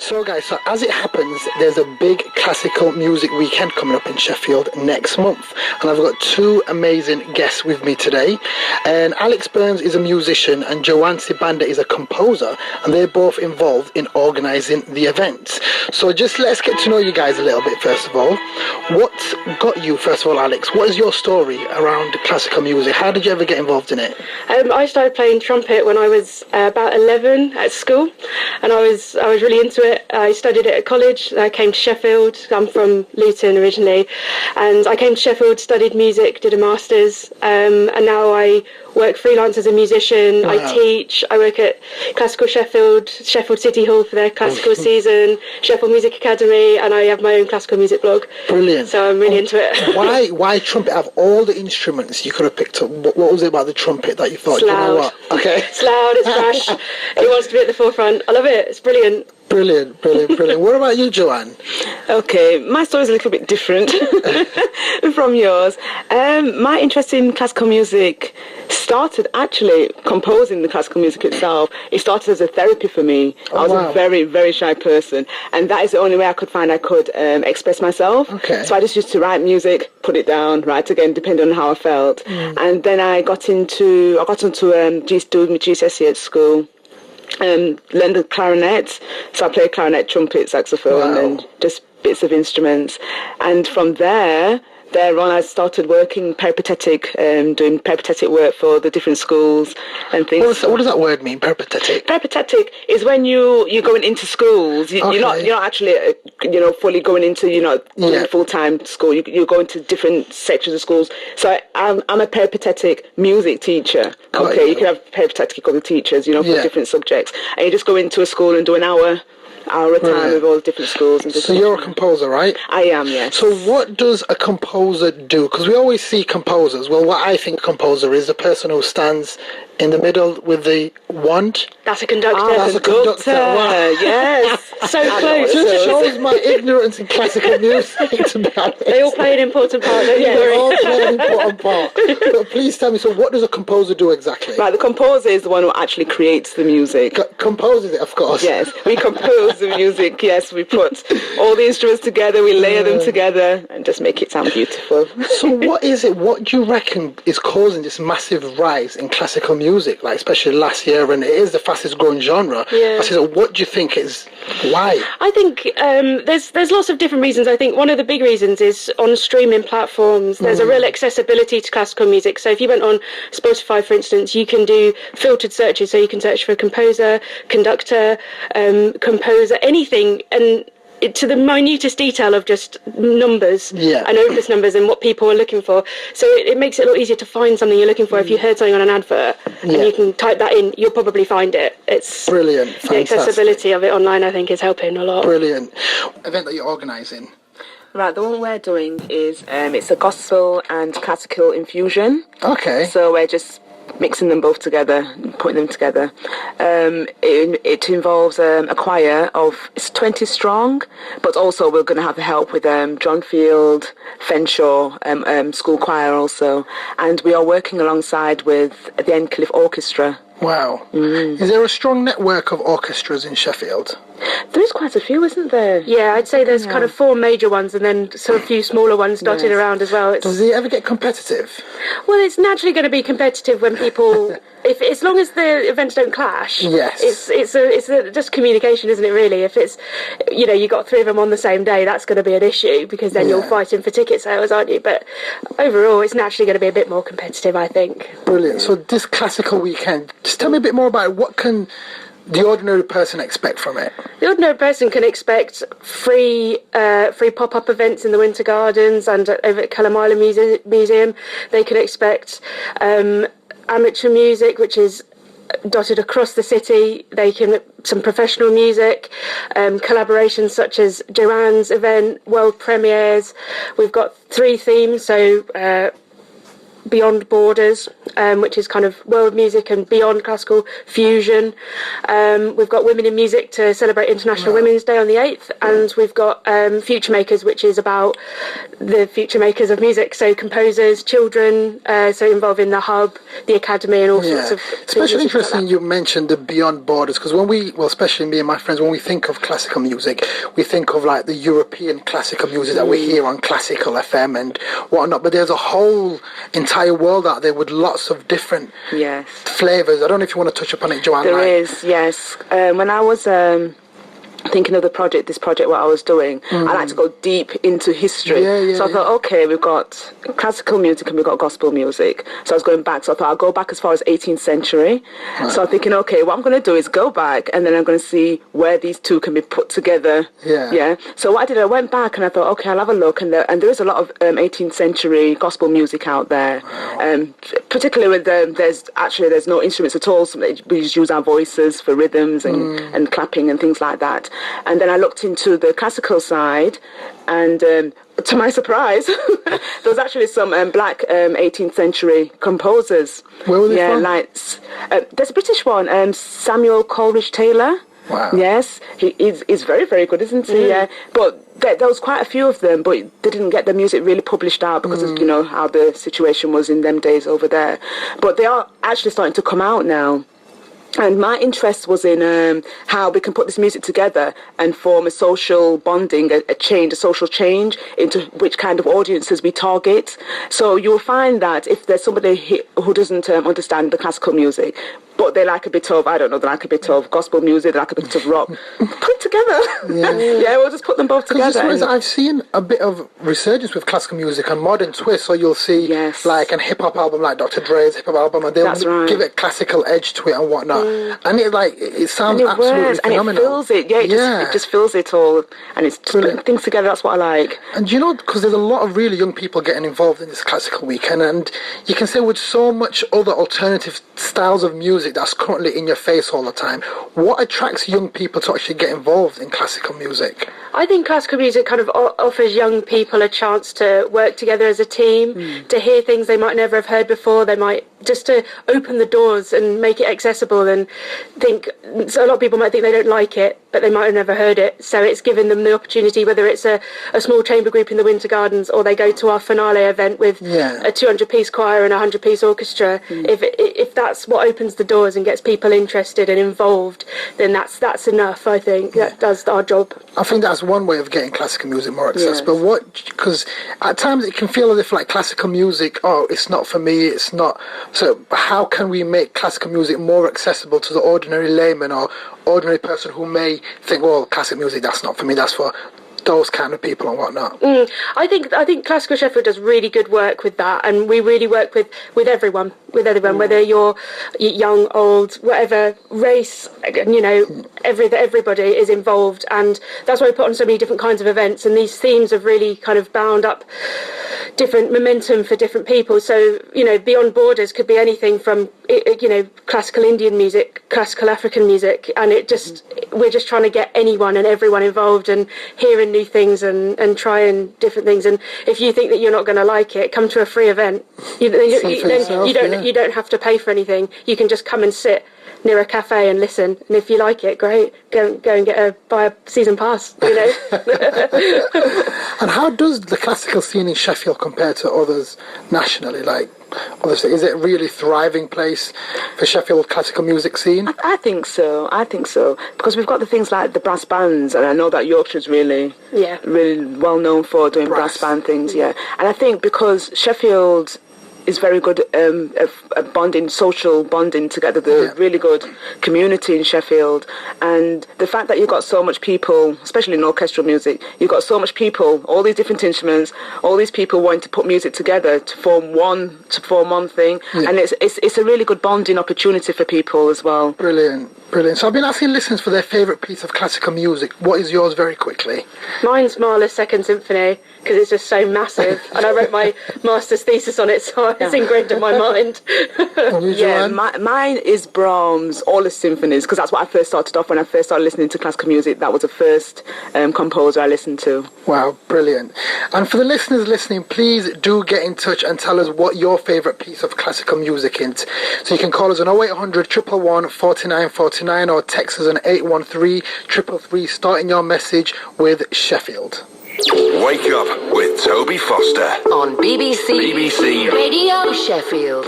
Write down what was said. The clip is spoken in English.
So guys, so as it happens, there's a big classical music weekend coming up in Sheffield next month. And I've got two amazing guests with me today. And Alex Burns is a musician and JoAnne Sibanda is a composer. And they're both involved in organising the event. So just let's get to know you guys a little bit first of all. What got you, first of all, Alex? What is your story around classical music? How did you ever get involved in it? I started playing trumpet when I was about 11 at school. And I was really into it. I studied it at college. I came to Sheffield. I'm from Luton originally, and I came to Sheffield, studied music, did a master's, and now I work freelance as a musician. Wow. I teach. I work at Classical Sheffield, Sheffield City Hall for their classical season, Sheffield Music Academy, and I have my own classical music blog. Brilliant. So I'm really into it. Why trumpet? Of all the instruments you could have picked up, what was it about the trumpet that you thought, it's you loud. know what? Okay. It's loud, it's brash. It wants to be at the forefront. I love it. It's brilliant. Brilliant. What about you, JoAnne? Okay, my story is a little bit different from yours. My interest in classical music started actually composing the classical music itself. It started as a therapy for me. I was a very, very shy person, and that is the only way I could find I could express myself. Okay. So I just used to write music, put it down, write again, depending on how I felt. And then I got into doing my GCSE at school. Learned the clarinet, so I play clarinet, trumpet, saxophone, and just bits of instruments. And from there on, I started working peripatetic, doing peripatetic work for the different schools and things. What does that word mean, peripatetic? Peripatetic is when you're going into schools. You're not actually fully going into doing full-time school. You go into different sections of schools. So I'm a peripatetic music teacher. Okay, you can have peripatetic other teachers, for different subjects, and you just go into a school and do an hour at a time with all the different schools. And so you're a composer, right? I am, yes. So what does a composer do? Because we always see composers. Well, what I think a composer is the person who stands in the middle with the wand. That's a conductor. That's a conductor. Wow. Yes. So close. It just shows my ignorance in classical music, to be honest. They all play an important part, don't they? They all play an important part. But please tell me, so what does a composer do exactly? Right, the composer is the one who actually creates the music. Composes it, of course. Yes, we compose the music. Yes, we put all the instruments together, we layer them together, and just make it sound beautiful. So what is it? What do you reckon is causing this massive rise in classical music, like especially last year, and it is the fastest growing genre? Yeah. So what do you think is why? I think there's lots of different reasons. I think one of the big reasons is on streaming platforms. There's a real accessibility to classical music. So if you went on Spotify, for instance, you can do filtered searches. So you can search for a composer, conductor, composer, anything, and to the minutest detail of just numbers and opus numbers and what people are looking for. So it makes it a lot easier to find something you're looking for. If you heard something on an advert and you can type that in, you'll probably find it. It's brilliant. The Fantastic. accessibility of it online, I think, is helping a lot. Brilliant. Event that you're organising. Right, the one we're doing is it's a gospel and classical infusion. Okay. So we're just mixing them both together, putting them together. It involves a choir of 20 strong, but also we're going to have the help with John Field, Fenshaw, school choir also, and we are working alongside with the Encliffe Orchestra. Wow. Is there a strong network of orchestras in Sheffield? There is quite a few, isn't there? Yeah, I'd say there's kind of 4 major ones and then a few smaller ones dotted around as well. Does it ever get competitive? Well, it's naturally going to be competitive when people, as long as the events don't clash. Yes. It's just communication, isn't it? Really, if it's you got 3 of them on the same day, that's going to be an issue because then you're fighting for ticket sales, aren't you? But overall, it's naturally going to be a bit more competitive, I think. Brilliant. So this classical weekend, just tell me a bit more about it. What can the ordinary person expect from it? The ordinary person can expect free pop-up events in the Winter Gardens and over at Cullamila Museum. They can expect amateur music, which is dotted across the city. They can some professional music, collaborations such as JoAnne's event, world premieres. We've got 3 themes, so Beyond Borders, which is kind of world music and beyond classical fusion. We've got Women in Music to celebrate International Women's Day on the 8th, and we've got Future Makers, which is about the future makers of music, so composers, children, so involving the Hub, the Academy, and all sorts of things. Especially interesting you mentioned the Beyond Borders, because when especially me and my friends, when we think of classical music, we think of like the European classical music that we hear on Classical FM and whatnot, but there's a whole entire world out there with lots of different flavours. I don't know if you want to touch upon it, JoAnne. There is, yes. When I was thinking of this project what I was doing, I like to go deep into history. So I thought, okay, we've got classical music and we've got gospel music. So I was going back. So I thought I'll go back as far as 18th century. So I'm thinking, okay, what I'm going to do is go back and then I'm going to see where these two can be put together. So what I did, I went back and I thought, okay, I'll have a look. And there is a lot of 18th century gospel music out there. Particularly with there's no instruments at all. So we just use our voices for rhythms and clapping and things like that. And then I looked into the classical side, and to my surprise, there was actually some black 18th century composers. Where were they from? There's a British one, Samuel Coleridge Taylor. Wow. Yes, he's very, very good, isn't he? Yeah. But there was quite a few of them, but they didn't get the music really published out because of, how the situation was in them days over there. But they are actually starting to come out now. And my interest was in how we can put this music together and form a social bonding, a social change into which kind of audiences we target. So you'll find that if there's somebody who doesn't understand the classical music, but they like a bit of, they like a bit of gospel music, they like a bit of rock, put it together. We'll just put them both together. I've seen a bit of resurgence with classical music and modern twist, so you'll see like a hip-hop album like Dr. Dre's hip-hop album, and they'll give it classical edge to it and whatnot. And it sounds absolutely phenomenal. And it fills it, it just fills it all, and it's just putting things together. That's what I like. And because there's a lot of really young people getting involved in this classical weekend, and you can say with so much other alternative styles of music that's currently in your face all the time, what attracts young people to actually get involved in classical music? I think classical music kind of offers young people a chance to work together as a team, to hear things they might never have heard before. They might just to open the doors and make it accessible, and so a lot of people might think they don't like it, but they might have never heard it. So it's given them the opportunity, whether it's a small chamber group in the Winter Gardens or they go to our finale event with a 200-piece choir and a 100-piece orchestra. If that's what opens the doors and gets people interested and involved, then that's enough. I think that does our job. I think that's one way of getting classical music more accessible. Because at times it can feel as if like classical music, it's not for me, it's not. So how can we make classical music more accessible to the ordinary layman or ordinary person who may think, well, classical music, that's not for me, that's for those kind of people and whatnot? I think Classical Sheffield does really good work with that, and we really work with everyone, whether you're young, old, whatever race, everybody is involved, and that's why we put on so many different kinds of events, and these themes have really kind of bound up different momentum for different people. So Beyond Borders could be anything from classical Indian music, classical African music, and we're just trying to get anyone and everyone involved and hearing new things and trying different things. And if you think that you're not going to like it, come to a free event. You don't have to pay for anything. You can just come and sit near a cafe and listen, and if you like it, great, go and buy a season pass. And how does the classical scene in Sheffield compare to others nationally? Like, obviously, is it a really thriving place for Sheffield classical music scene? I think so, because we've got the things like the brass bands, and I know that Yorkshire's really well known for doing brass band things, and I think because Sheffield is very good at social bonding together, the really good community in Sheffield, and the fact that you've got so much people, especially in orchestral music, you've got so much people, all these different instruments, all these people wanting to put music together to form one thing, and it's a really good bonding opportunity for people as well. Brilliant. So I've been asking listeners for their favourite piece of classical music. What is yours, very quickly? Mine's Mahler's Second Symphony, because it's just so massive, and I wrote my master's thesis on it, so it's ingrained in my mind. And you, Yeah, JoAnne? mine is Brahms, all the symphonies, because that's what I first started off when I first started listening to classical music. That was the first composer I listened to. Wow, brilliant. And for the listeners listening, please do get in touch and tell us what your favourite piece of classical music is. So you can call us on 0800 111 4949 or text us on 813 333, starting your message with Sheffield. Wake up with Toby Foster on BBC Radio Sheffield.